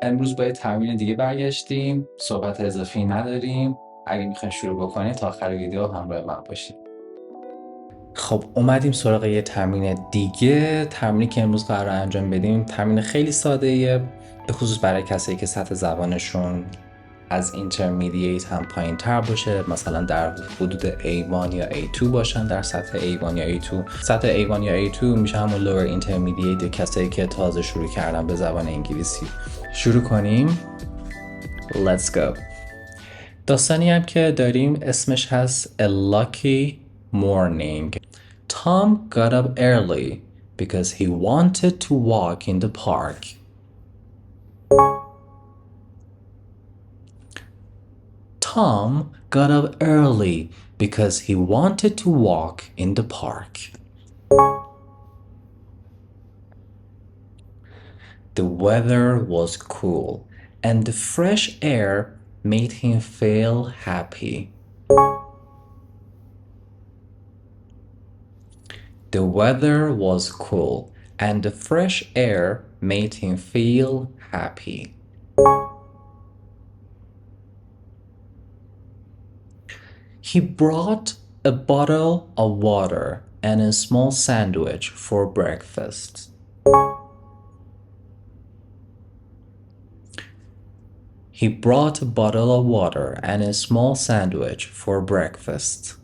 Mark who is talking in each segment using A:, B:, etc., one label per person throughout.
A: امروز با یه تمرین دیگه برگشتیم، صحبت اضافی نداریم. اگه میخواین شروع بکنید تا آخر ویدیو همراه من باشید. خب اومدیم سراغ یه تمرین دیگه. تمرینی که امروز قرار انجام بدیم تمرین خیلی ساده ایه، به خصوص برای کسایی که سطح زبانشون از اینترمدییت هم پایین تر باشه، مثلا در حدود A1 یا A2 باشن. در سطح A1 یا A2 سطح A1 یا A2 میشه همون lower intermediate یا کسایی که تازه شروع کردن به زبان انگلیسی. شروع کنیم. Let's go. داستانی هم که داریم اسمش هست A Lucky Morning. Tom got up early because he wanted to walk in the park. Tom got up early because he wanted to walk in the park. The weather was cool and the fresh air made him feel happy. The weather was cool and the fresh air made him feel happy. He brought a bottle of water and a small sandwich for breakfast. He brought a bottle of water and a small sandwich for breakfast.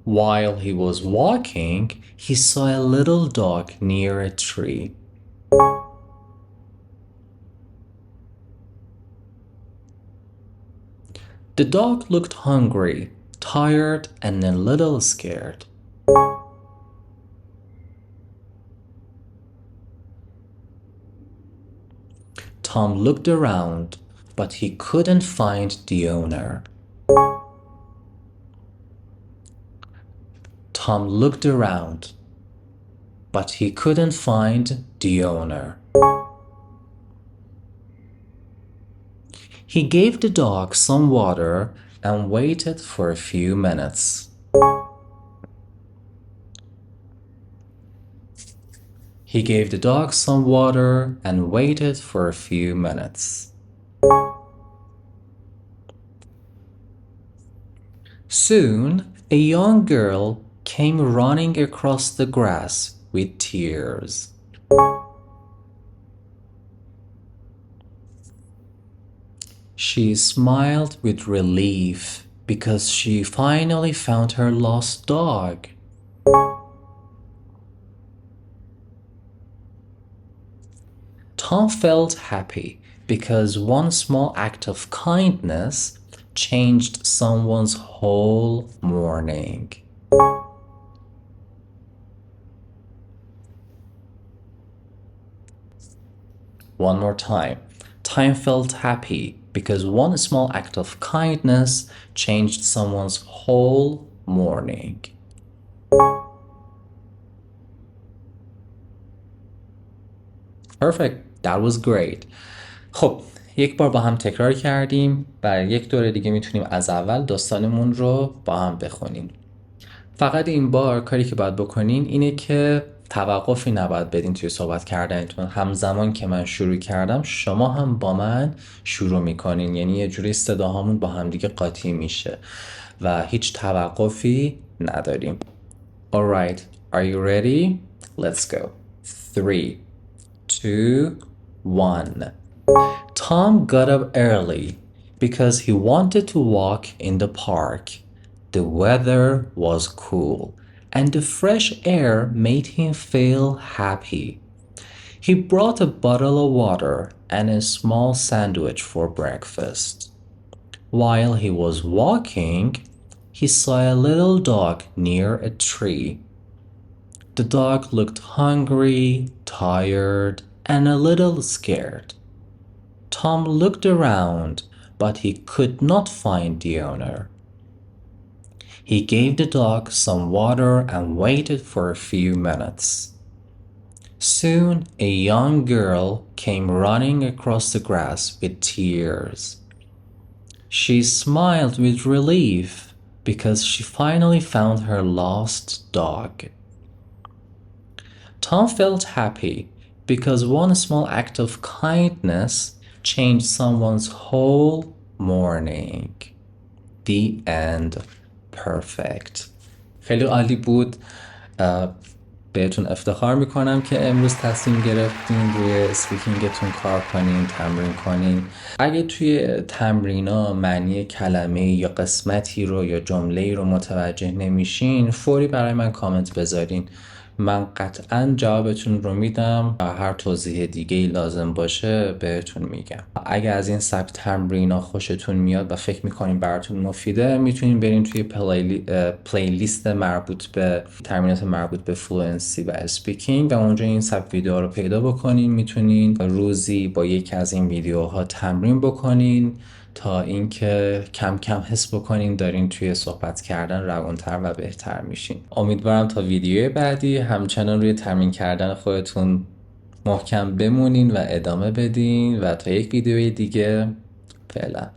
A: While he was walking, he saw a little dog near a tree. The dog looked hungry, tired, and a little scared. Tom looked around, but he couldn't find the owner. Tom looked around, but he couldn't find the owner. He gave the dog some water and waited for a few minutes. He gave the dog some water and waited for a few minutes. Soon, a young girl came running across the grass with tears. She smiled with relief because she finally found her lost dog. Tom felt happy because one small act of kindness changed someone's whole morning. One more time. Tom felt happy because one small act of kindness changed someone's whole morning. Perfect. That was great. خب یک بار با هم تکرار کردیم. برای یک دوره دیگه میتونیم از اول داستانمون رو با هم بخونیم. فقط این بار کاری که باید بکنین اینه که توقفی نباید بدین توی صحبت کردنتون. همزمان که من شروع کردم شما هم با من شروع میکنین، یعنی یه جوری صداهامون با هم دیگه قاطی میشه و هیچ توقفی نداریم. Alright, are you ready? Let's go. 3, 2, 1. Tom got up early because he wanted to walk in the park. The weather was cool and the fresh air made him feel happy. He brought a bottle of water and a small sandwich for breakfast. While he was walking, he saw a little dog near a tree. The dog looked hungry, tired, and a little scared. Tom looked around, but he could not find the owner. He gave the dog some water and waited for a few minutes. Soon, a young girl came running across the grass with tears. She smiled with relief because she finally found her lost dog. Tom felt happy because one small act of kindness changed someone's whole morning. The end. Perfect. خیلی عالی بود. بهتون افتخار میکنم که امروز تصمیم گرفتین روی اسپیکینگتون کار کنین، تمرین کنین. اگه توی تمرینا معنی کلمه یا قسمتی رو یا جمله‌ای رو متوجه نمیشین، فوری برای من کامنت بذارین. من قطعا جوابتون رو میدم و هر توضیح دیگه‌ای لازم باشه بهتون میگم. اگه از این سبک تمرینا خوشتون میاد و فکر میکنین براتون مفیده، میتونین برین توی پلیلیست مربوط به تمرینات مربوط به فلوئنسی و اسپیکینگ و اونجا این سبک ویدیوها رو پیدا بکنین. میتونین روزی با یکی از این ویدیوها تمرین بکنین تا اینکه کم کم حس بکنین دارین توی صحبت کردن روانتر و بهتر میشین. امیدوارم تا ویدیوی بعدی همچنان روی تمرین کردن خودتون محکم بمونین و ادامه بدین و تا یک ویدیوی دیگه فعلا.